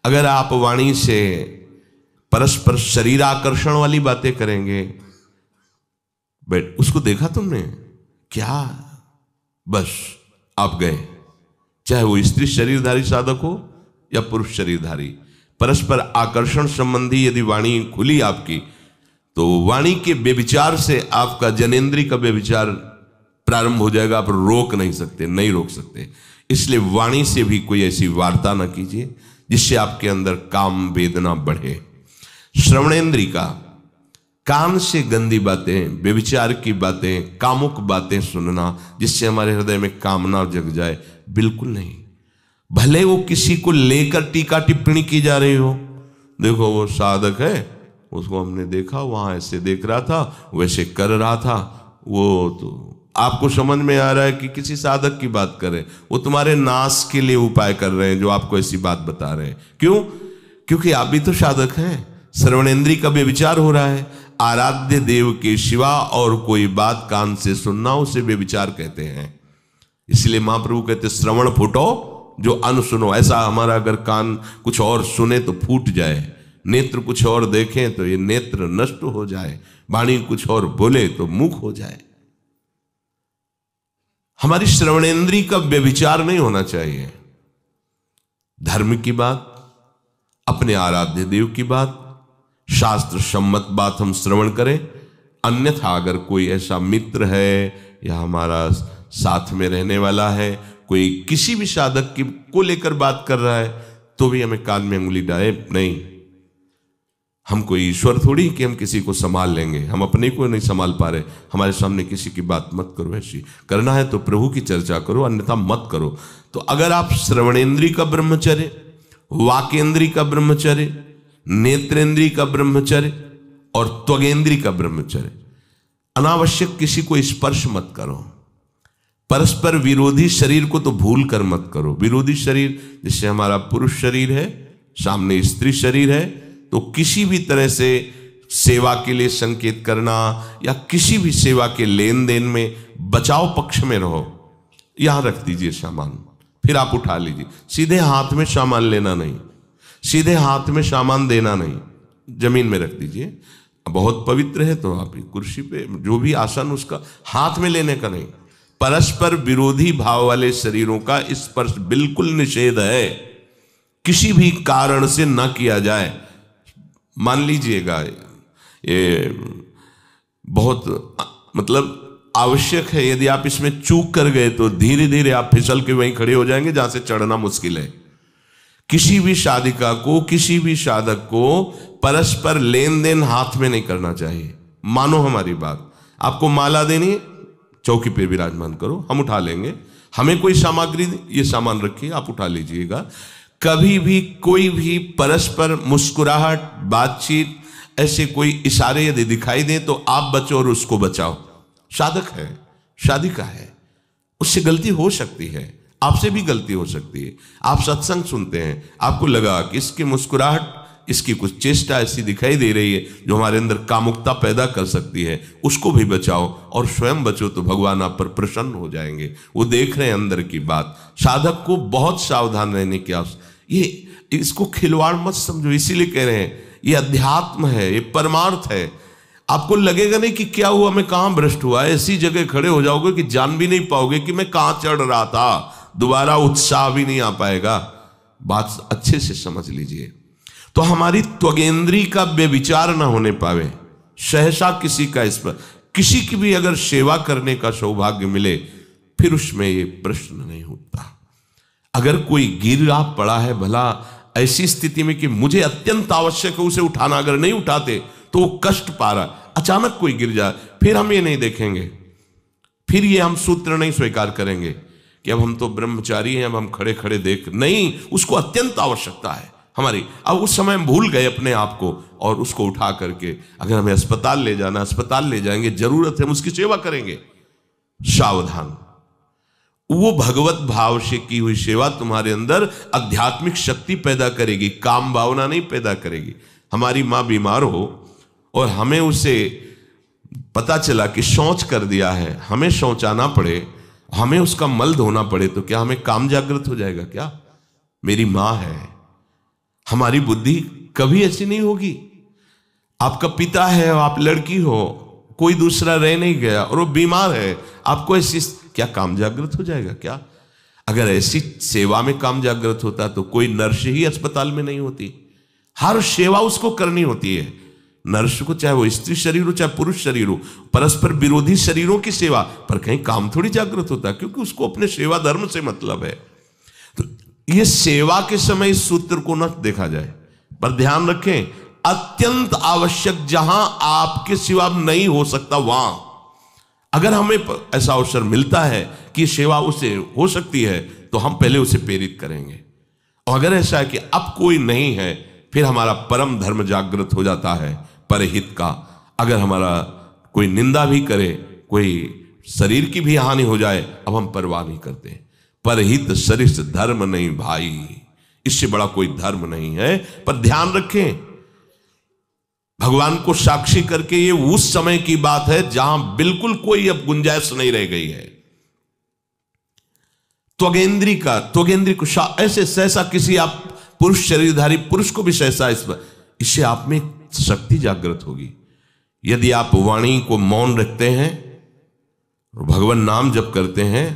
अगर आप वाणी से परस्पर शरीर आकर्षण वाली बातें करेंगे, बट उसको देखा तुमने क्या, बस आप गए। चाहे वो स्त्री शरीरधारी साधक हो या पुरुष शरीरधारी, परस्पर आकर्षण संबंधी यदि वाणी खुली आपकी, तो वाणी के व्यभिचार से आपका जनेंद्री का व्यभिचार प्रारंभ हो जाएगा। आप रोक नहीं सकते, नहीं रोक सकते। इसलिए वाणी से भी कोई ऐसी वार्ता ना कीजिए जिससे आपके अंदर काम वेदना बढ़े। श्रवणेंद्री का, कान से गंदी बातें, व्यभिचार की बातें, कामुक बातें सुनना जिससे हमारे हृदय में कामना जग जाए, बिल्कुल नहीं। भले वो किसी को लेकर टीका टिप्पणी की जा रही हो, देखो वो साधक है, उसको हमने देखा वहां ऐसे देख रहा था, वैसे कर रहा था, वो तो आपको समझ में आ रहा है कि किसी साधक की बात कर रहे हैं, वो तुम्हारे नाश के लिए उपाय कर रहे हैं जो आपको ऐसी बात बता रहे हैं। क्यों? क्योंकि आप भी तो साधक हैं। श्रवणेंद्री का व्यभिचार हो रहा है। आराध्य देव के सिवा और कोई बात कान से सुनना उसे व्यभिचार कहते हैं। इसलिए महाप्रभु कहते श्रवण फूटो जो अन सुनो। ऐसा हमारा अगर कान कुछ और सुने तो फूट जाए, नेत्र कुछ और देखें तो ये नेत्र नष्ट हो जाए, वाणी कुछ और बोले तो मुख हो जाए। हमारी श्रवणेंद्री का व्यभिचार नहीं होना चाहिए। धर्म की बात, अपने आराध्य देव की बात, शास्त्र सम्मत बात हम श्रवण करें। अन्यथा अगर कोई ऐसा मित्र है या हमारा साथ में रहने वाला है, कोई किसी भी साधक की को लेकर बात कर रहा है, तो भी हमें कान में उंगली डाले नहीं। हम कोई ईश्वर थोड़ी कि हम किसी को संभाल लेंगे, हम अपने को नहीं संभाल पा रहे। हमारे सामने किसी की बात मत करो, ऐसी करना है तो प्रभु की चर्चा करो, अन्यथा मत करो। तो अगर आप श्रवणेन्द्रीय का ब्रह्मचर्य, वाकेंद्रीय का ब्रह्मचर्य, नेत्रेंद्रीय का ब्रह्मचर्य और त्वगेंद्रीय का ब्रह्मचर्य, अनावश्यक किसी को स्पर्श मत करो। परस्पर विरोधी शरीर को तो भूल कर मत करो। विरोधी शरीर जिससे हमारा पुरुष शरीर है, सामने स्त्री शरीर है, तो किसी भी तरह से सेवा के लिए संकेत करना या किसी भी सेवा के लेन देन में बचाव पक्ष में रहो। यहां रख दीजिए सामान, फिर आप उठा लीजिए। सीधे हाथ में सामान लेना नहीं, सीधे हाथ में सामान देना नहीं, जमीन में रख दीजिए। बहुत पवित्र है तो आप कुर्सी पे जो भी आसन उसका हाथ में लेने का नहीं। परस्पर विरोधी भाव वाले शरीरों का स्पर्श बिल्कुल निषेध है, किसी भी कारण से न किया जाए। मान लीजिएगा ये बहुत मतलब आवश्यक है, यदि आप इसमें चूक कर गए तो धीरे धीरे आप फिसल के वहीं खड़े हो जाएंगे जहां से चढ़ना मुश्किल है। किसी भी साधिका को, किसी भी साधक को परस्पर लेन देन हाथ में नहीं करना चाहिए। मानो हमारी बात, आपको माला देनी है, चौकी पे विराजमान करो, हम उठा लेंगे। हमें कोई सामग्री, ये सामान रखिए, आप उठा लीजिएगा। कभी भी कोई भी परस्पर मुस्कुराहट, बातचीत, ऐसे कोई इशारे यदि दिखाई दे तो आप बचो और उसको बचाओ। साधक है, साधिका है, उससे गलती हो सकती है, आपसे भी गलती हो सकती है। आप सत्संग सुनते हैं, आपको लगा कि इसकी मुस्कुराहट, इसकी कुछ चेष्टा ऐसी दिखाई दे रही है जो हमारे अंदर कामुकता पैदा कर सकती है, उसको भी बचाओ और स्वयं बचो तो भगवान आप पर प्रसन्न हो जाएंगे। वो देख रहे हैं अंदर की बात। साधक को बहुत सावधान रहने की आवश्यकता। ये इसको खिलवाड़ मत समझो, इसीलिए कह रहे हैं ये अध्यात्म है, ये परमार्थ है। आपको लगेगा नहीं कि क्या हुआ, मैं कहां भ्रष्ट हुआ, ऐसी जगह खड़े हो जाओगे कि जान भी नहीं पाओगे कि मैं कहां चढ़ रहा था, दोबारा उत्साह भी नहीं आ पाएगा। बात अच्छे से समझ लीजिए। तो हमारी त्वगेंद्री का बेविचार ना होने पावे, सहसा किसी का इस पर किसी की भी अगर सेवा करने का सौभाग्य मिले, फिर उसमें ये प्रश्न नहीं उठता। अगर कोई गिर आप पड़ा है, भला ऐसी स्थिति में कि मुझे अत्यंत आवश्यक है उसे उठाना, अगर नहीं उठाते तो वो कष्ट पा रहा, अचानक कोई गिर जाए, फिर हम ये नहीं देखेंगे, फिर ये हम सूत्र नहीं स्वीकार करेंगे कि अब हम तो ब्रह्मचारी हैं, अब हम खड़े खड़े देख नहीं। उसको अत्यंत आवश्यकता है हमारी। अब उस समय हम भूल गए अपने आप को और उसको उठा करके अगर हमें अस्पताल ले जाना, अस्पताल ले जाएंगे, जरूरत है हम उसकी सेवा करेंगे। सावधान, वो भगवत भाव से की हुई सेवा तुम्हारे अंदर आध्यात्मिक शक्ति पैदा करेगी, काम भावना नहीं पैदा करेगी। हमारी माँ बीमार हो और हमें उसे पता चला कि शौच कर दिया है, हमें शौचाना पड़े, हमें उसका मल धोना पड़े, तो क्या हमें काम जागृत हो जाएगा? क्या मेरी माँ है। हमारी बुद्धि कभी ऐसी नहीं होगी। आपका पिता है, आप लड़की हो, कोई दूसरा रह नहीं गया और वो बीमार है, आपको ऐसी क्या काम जागृत हो जाएगा? क्या अगर ऐसी सेवा में काम जागृत होता तो कोई नर्स ही अस्पताल में नहीं होती। हर सेवा उसको करनी होती है, नर्स को, चाहे वो स्त्री शरीर हो चाहे पुरुष शरीर हो। परस्पर विरोधी शरीरों की सेवा पर कहीं काम थोड़ी जागृत होता, क्योंकि उसको अपने सेवा धर्म से मतलब है। तो ये सेवा के समय इस सूत्र को न देखा जाए, पर ध्यान रखें, अत्यंत आवश्यक जहां आपके सिवा नहीं हो सकता, वहां अगर हमें ऐसा अवसर मिलता है कि सेवा उसे हो सकती है तो हम पहले उसे प्रेरित करेंगे। और अगर ऐसा है कि अब कोई नहीं है, फिर हमारा परम धर्म जागृत हो जाता है परहित का। अगर हमारा कोई निंदा भी करे, कोई शरीर की भी हानि हो जाए, अब हम परवाह नहीं करते। परहित सरिस धर्म नहीं भाई, इससे बड़ा कोई धर्म नहीं है। पर ध्यान रखें, भगवान को साक्षी करके ये उस समय की बात है जहां बिल्कुल कोई अब गुंजाइश नहीं रह गई है। त्वगेंद्री को ऐसे सहसा किसी आप पुरुष शरीरधारी पुरुष को भी सहसा इससे आप में शक्ति जागृत होगी। यदि आप वाणी को मौन रखते हैं और भगवान नाम जप करते हैं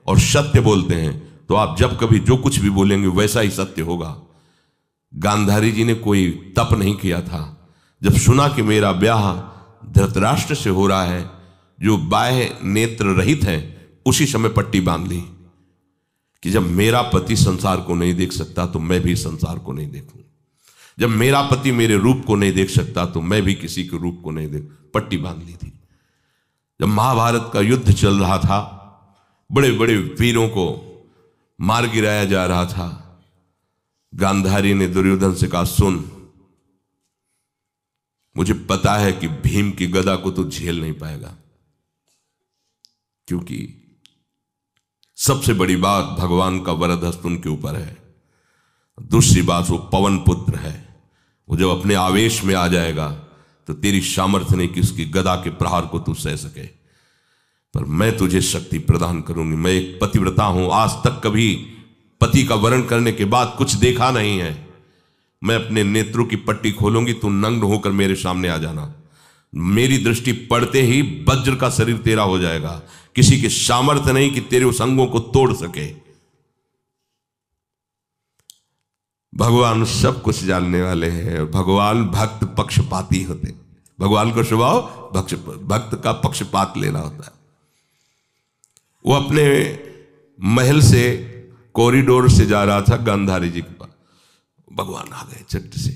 और सत्य बोलते हैं, तो आप जब कभी जो कुछ भी बोलेंगे वैसा ही सत्य होगा। गांधारी जी ने कोई तप नहीं किया था, जब सुना कि मेरा ब्याह धृतराष्ट्र से हो रहा है जो बाह्य नेत्र रहित है, उसी समय पट्टी बांध ली कि जब मेरा पति संसार को नहीं देख सकता तो मैं भी संसार को नहीं देखूं। जब मेरा पति मेरे रूप को नहीं देख सकता तो मैं भी किसी के रूप को नहीं देख। पट्टी बांध ली थी। जब महाभारत का युद्ध चल रहा था, बड़े बड़े वीरों को मार गिराया जा रहा था, गांधारी ने दुर्योधन से कहा, सुन, मुझे पता है कि भीम की गदा को तू झेल नहीं पाएगा, क्योंकि सबसे बड़ी बात भगवान का वरद हस्त उनके ऊपर है। दूसरी बात, वो पवन पुत्र है, वो जब अपने आवेश में आ जाएगा तो तेरी सामर्थ्य नहीं कि उसकी गदा के प्रहार को तू सह सके, पर मैं तुझे शक्ति प्रदान करूंगी। मैं एक पतिव्रता हूं, आज तक कभी पति का वरण करने के बाद कुछ देखा नहीं है। मैं अपने नेत्रों की पट्टी खोलूंगी, तू नग्न होकर मेरे सामने आ जाना। मेरी दृष्टि पड़ते ही वज्र का शरीर तेरा हो जाएगा। किसी के सामर्थ्य नहीं कि तेरे उस अंगों को तोड़ सके। भगवान सब कुछ जानने वाले हैं। भगवान भक्त पक्षपाती होते। भगवान का स्वभाव भक्त का पक्षपात लेना होता है। वो अपने महल से कॉरिडोर से जा रहा था गांधारी जी के पास, भगवान आ गए चट से,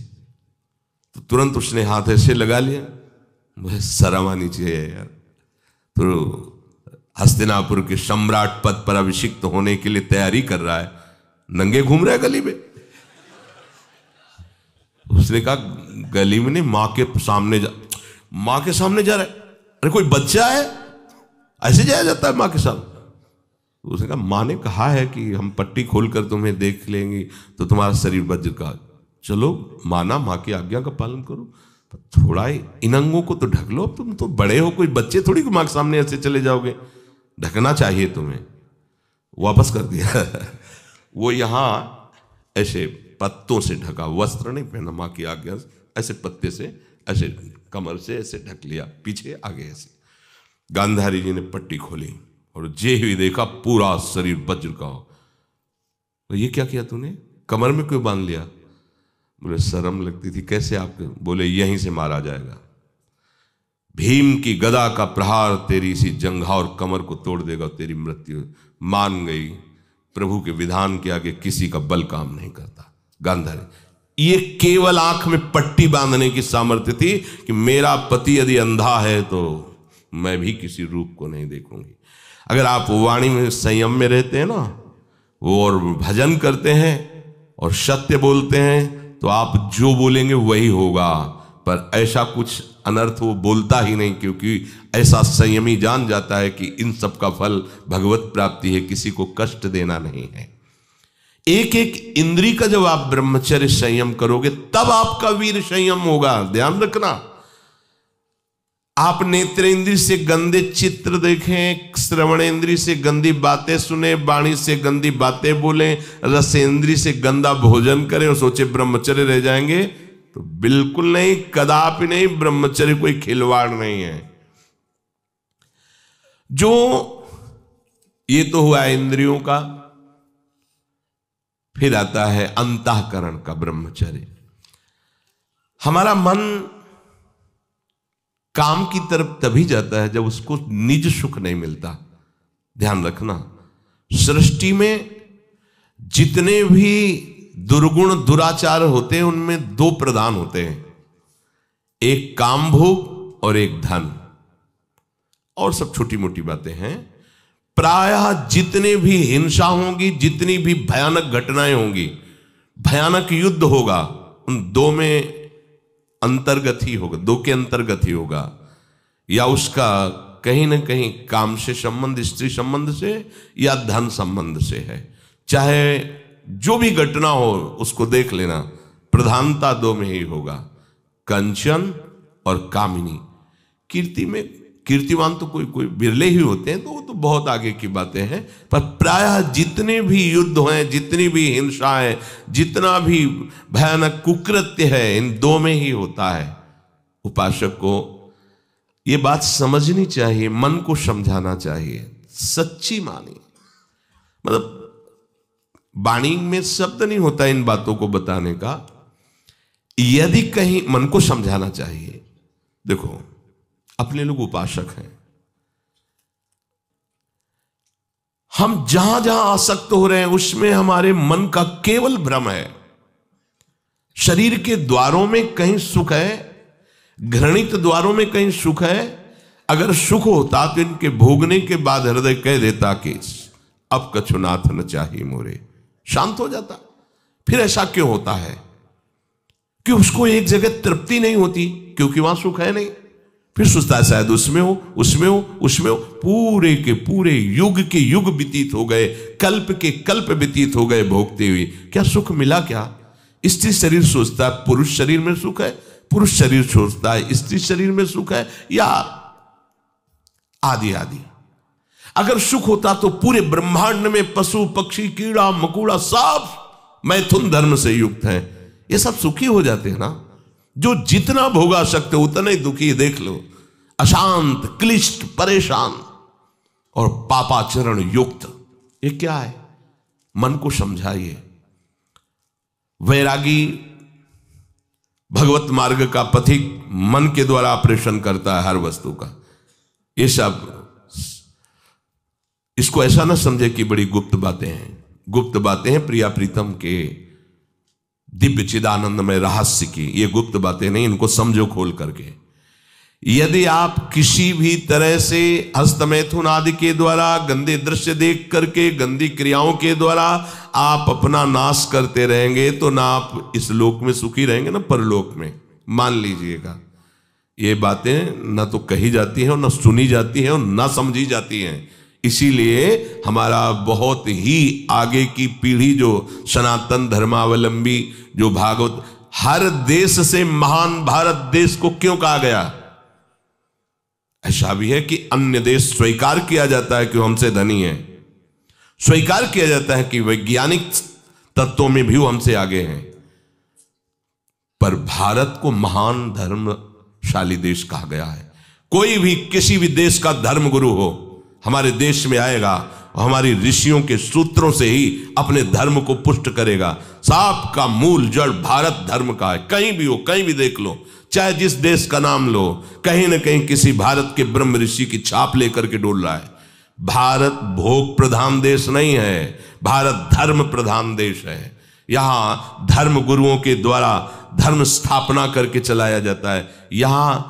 तो तुरंत उसने हाथ ऐसे लगा लिया। मुझे शर्म आनी चाहिए यार, तो हस्तिनापुर के सम्राट पद पर अभिषिक्त होने के लिए तैयारी कर रहा है, नंगे घूम रहा है गली में। उसने कहा, गली में नहीं, मां के सामने जा रहा है। अरे कोई बच्चा है, ऐसे जाया जाता है मां के सामने? उसने कहा, मां ने कहा है कि हम पट्टी खोलकर तुम्हें देख लेंगी तो तुम्हारा शरीर वज्र का। चलो माना, मां की आज्ञा का पालन करो, थोड़ा इन अंगों को तो ढक लो। तुम तो बड़े हो, कोई बच्चे थोड़ी मां के सामने ऐसे चले जाओगे, ढकना चाहिए तुम्हें। वापस कर दिया। वो यहां ऐसे पत्तों से ढका, वस्त्र नहीं पहना, मां की आज्ञा ऐसे पत्ते से ऐसे कमर से ऐसे ढक लिया, पीछे आगे ऐसे। गांधारी जी ने पट्टी खोली और जे ही देखा पूरा शरीर वज्र का हो। तो ये क्या किया तूने, कमर में क्यों बांध लिया? बोले शर्म लगती थी। कैसे आपके? बोले यहीं से मारा जाएगा। भीम की गदा का प्रहार तेरी इसी जंघा और कमर को तोड़ देगा, तेरी मृत्यु। मान गई, प्रभु के विधान के आगे किसी का बल काम नहीं करता। गांधारी, ये केवल आंख में पट्टी बांधने की सामर्थ्य थी कि मेरा पति यदि अंधा है तो मैं भी किसी रूप को नहीं देखूंगी। अगर आप वाणी में संयम में रहते हैं ना, वो और भजन करते हैं और सत्य बोलते हैं, तो आप जो बोलेंगे वही होगा। पर ऐसा कुछ अनर्थ वो बोलता ही नहीं, क्योंकि ऐसा संयमी जान जाता है कि इन सब का फल भगवत प्राप्ति है, किसी को कष्ट देना नहीं है। एक एक इंद्री का जब आप ब्रह्मचर्य संयम करोगे तब आपका वीर संयम होगा। ध्यान रखना, आप नेत्रेंद्री से गंदे चित्र देखें, श्रवणेंद्री से गंदी बातें सुने, वाणी से गंदी बातें बोलें, रसेंद्री से गंदा भोजन करें और सोचे ब्रह्मचर्य रह जाएंगे, तो बिल्कुल नहीं, कदापि नहीं। ब्रह्मचर्य कोई खिलवाड़ नहीं है। जो ये तो हुआ इंद्रियों का, फिर आता है अंतःकरण का ब्रह्मचर्य। हमारा मन काम की तरफ तभी जाता है जब उसको निज सुख नहीं मिलता। ध्यान रखना, सृष्टि में जितने भी दुर्गुण दुराचार होते हैं उनमें दो प्रधान होते हैं, एक काम भोग और एक धन, और सब छोटी मोटी बातें हैं। प्रायः जितने भी हिंसा होंगी, जितनी भी भयानक घटनाएं होंगी, भयानक युद्ध होगा, उन दो में अंतर्गत ही होगा, दो के अंतर्गत ही होगा। या उसका कहीं ना कहीं काम से संबंध, स्त्री संबंध से या धन संबंध से है। चाहे जो भी घटना हो उसको देख लेना, प्रधानता दो में ही होगा, कंचन और कामिनी। कीर्ति में कीर्तिवान तो कोई बिरले ही होते हैं, तो वो तो बहुत आगे की बातें हैं। पर प्रायः जितने भी युद्ध हैं, जितनी भी हिंसा है, जितना भी भयानक कुकृत्य है, इन दो में ही होता है। उपासक को ये बात समझनी चाहिए, मन को समझाना चाहिए, सच्ची मानी। मतलब वाणी में शब्द नहीं होता इन बातों को बताने का, यदि कहीं मन को समझाना चाहिए। देखो, अपने लोग उपासक हैं, हम जहां जहां आसक्त हो रहे हैं उसमें हमारे मन का केवल भ्रम है। शरीर के द्वारों में कहीं सुख है, घृणित द्वारों में कहीं सुख है। अगर सुख होता तो इनके भोगने के बाद हृदय कह देता कि अब कछुनाथ न चाहिए मोरे, शांत हो जाता। फिर ऐसा क्यों होता है कि उसको एक जगह तृप्ति नहीं होती? क्योंकि वहां सुख है नहीं। फिर सोचता है शायद उसमें हो, उसमें हो, उसमें हो। पूरे के पूरे युग के युग व्यतीत हो गए, कल्प के कल्प व्यतीत हो गए भोगते हुए। क्या सुख मिला? क्या स्त्री शरीर सोचता है पुरुष शरीर में सुख है, पुरुष शरीर सोचता है स्त्री शरीर में सुख है, या आदि आदि। अगर सुख होता तो पूरे ब्रह्मांड में पशु पक्षी कीड़ा मकोड़ा सब मैथुन धर्म से युक्त हैं, ये सब सुखी हो जाते हैं ना। जो जितना भोगा सकते उतना ही दुखी। देख लो, अशांत, क्लिष्ट, परेशान और पापाचरण युक्त। ये क्या है? मन को समझाइए। वैरागी भगवत मार्ग का पथिक मन के द्वारा ऑपरेशन करता है हर वस्तु का। ये सब, इसको ऐसा ना समझे कि बड़ी गुप्त बातें हैं। गुप्त बातें हैं प्रिया प्रीतम के दिव्य चिदानंदमय रहस्य की। ये गुप्त बातें नहीं, इनको समझो खोल करके। यदि आप किसी भी तरह से हस्तमैथुन आदि के द्वारा, गंदे दृश्य देख करके, गंदी क्रियाओं के द्वारा आप अपना नाश करते रहेंगे तो ना आप इस लोक में सुखी रहेंगे ना परलोक में। मान लीजिएगा, ये बातें ना तो कही जाती हैं और ना सुनी जाती हैं और ना समझी जाती हैं। इसीलिए हमारा बहुत ही आगे की पीढ़ी जो सनातन धर्मावलंबी, जो भागवत, हर देश से महान भारत देश को क्यों कहा गया? ऐसा भी है कि अन्य देश स्वीकार किया जाता है कि वो हमसे धनी है, स्वीकार किया जाता है कि वैज्ञानिक तत्वों में भी वो हमसे आगे हैं, पर भारत को महान धर्मशाली देश कहा गया है। कोई भी किसी भी देश का धर्मगुरु हो हमारे देश में आएगा और हमारी ऋषियों के सूत्रों से ही अपने धर्म को पुष्ट करेगा। साप का मूल जड़ भारत धर्म का है। कहीं भी हो, कहीं भी देख लो, चाहे जिस देश का नाम लो, कहीं ना कहीं किसी भारत के ब्रह्म ऋषि की छाप लेकर के डोल रहा है। भारत भोग प्रधान देश नहीं है, भारत धर्म प्रधान देश है। यहां धर्म गुरुओं के द्वारा धर्म स्थापना करके चलाया जाता है। यहां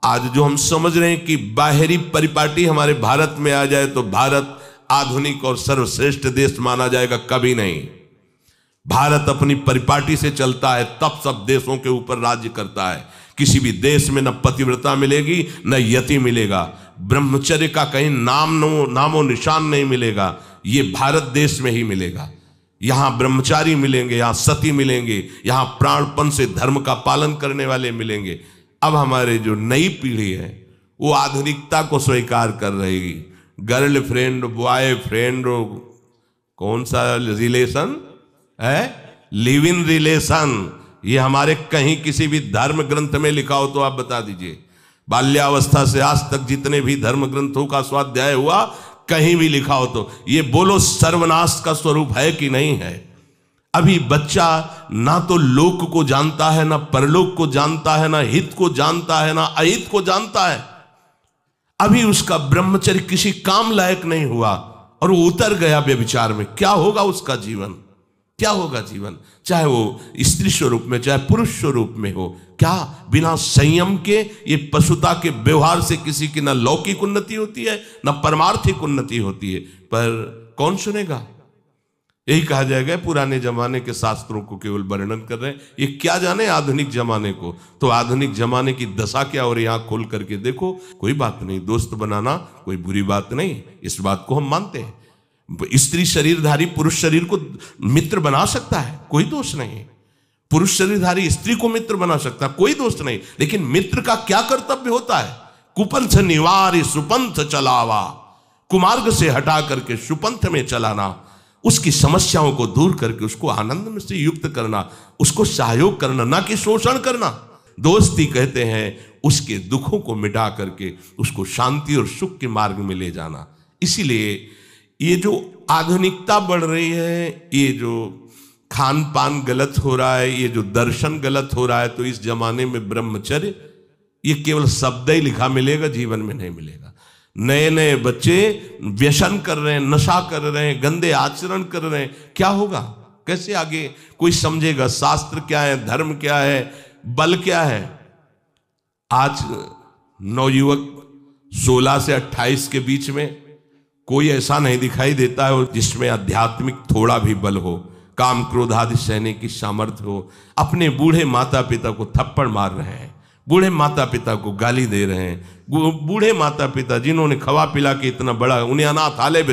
आज जो हम समझ रहे हैं कि बाहरी परिपाटी हमारे भारत में आ जाए तो भारत आधुनिक और सर्वश्रेष्ठ देश माना जाएगा, कभी नहीं। भारत अपनी परिपाटी से चलता है, तब सब देशों के ऊपर राज्य करता है। किसी भी देश में न पतिव्रता मिलेगी न यति मिलेगा, ब्रह्मचर्य का कहीं नामो निशान नहीं मिलेगा। ये भारत देश में ही मिलेगा। यहां ब्रह्मचारी मिलेंगे, यहां सती मिलेंगे, यहां प्राणपण से धर्म का पालन करने वाले मिलेंगे। अब हमारे जो नई पीढ़ी है वो आधुनिकता को स्वीकार कर रही। गर्लफ्रेंड, बॉयफ्रेंड, कौन सा रिलेशन है? Live in relation. ये हमारे कहीं किसी भी धर्म ग्रंथ में लिखा हो तो आप बता दीजिए। बाल्यावस्था से आज तक जितने भी धर्म ग्रंथों का स्वाध्याय हुआ, कहीं भी लिखा हो तो ये बोलो सर्वनाश का स्वरूप है कि नहीं है? अभी बच्चा ना तो लोक को जानता है, ना परलोक को जानता है, ना हित को जानता है, ना अहित को जानता है। अभी उसका ब्रह्मचर्य किसी काम लायक नहीं हुआ और वो उतर गया व्यभिचार में। क्या होगा उसका जीवन? क्या होगा जीवन? चाहे वो स्त्री स्वरूप में चाहे पुरुष स्वरूप में हो, क्या बिना संयम के ये पशुता के व्यवहार से किसी की ना लौकिक उन्नति होती है ना परमार्थिक उन्नति होती है। पर कौन सुनेगा? यही कहा जाएगा पुराने जमाने के शास्त्रों को केवल वर्णन कर रहे हैं, ये क्या जाने आधुनिक जमाने को। तो आधुनिक जमाने की दशा क्या हो रही है, आंख खोल करके देखो। कोई बात नहीं, दोस्त बनाना कोई बुरी बात नहीं, इस बात को हम मानते हैं। स्त्री शरीरधारी पुरुष शरीर को मित्र बना सकता है, कोई दोष नहीं। पुरुष शरीरधारी स्त्री को मित्र बना सकता है, कोई दोष नहीं। लेकिन मित्र का क्या कर्तव्य होता है? कुपंथ निवार सुपंथ चलावा, कुमार्ग से हटा करके सुपंथ में चलाना, उसकी समस्याओं को दूर करके उसको आनंद में से युक्त करना, उसको सहयोग करना, ना कि शोषण करना। दोस्ती कहते हैं उसके दुखों को मिटा करके उसको शांति और सुख के मार्ग में ले जाना। इसीलिए ये जो आधुनिकता बढ़ रही है, ये जो खान पान गलत हो रहा है, ये जो दर्शन गलत हो रहा है, तो इस जमाने में ब्रह्मचर्य ये केवल शब्द ही लिखा मिलेगा, जीवन में नहीं मिलेगा। नए नए बच्चे व्यसन कर रहे हैं, नशा कर रहे हैं, गंदे आचरण कर रहे हैं। क्या होगा? कैसे आगे कोई समझेगा शास्त्र क्या है, धर्म क्या है, बल क्या है। आज नवयुवक 16 से 28 के बीच में कोई ऐसा नहीं दिखाई देता है जिसमें आध्यात्मिक थोड़ा भी बल हो, काम क्रोध आदि सहने की सामर्थ्य हो। अपने बूढ़े माता पिता को थप्पड़ मार रहे हैं, बूढ़े माता पिता को गाली दे रहे हैं, बूढ़े माता पिता जिन्होंने खवा पिला के इतना बड़ा, उन्हें अनाथालय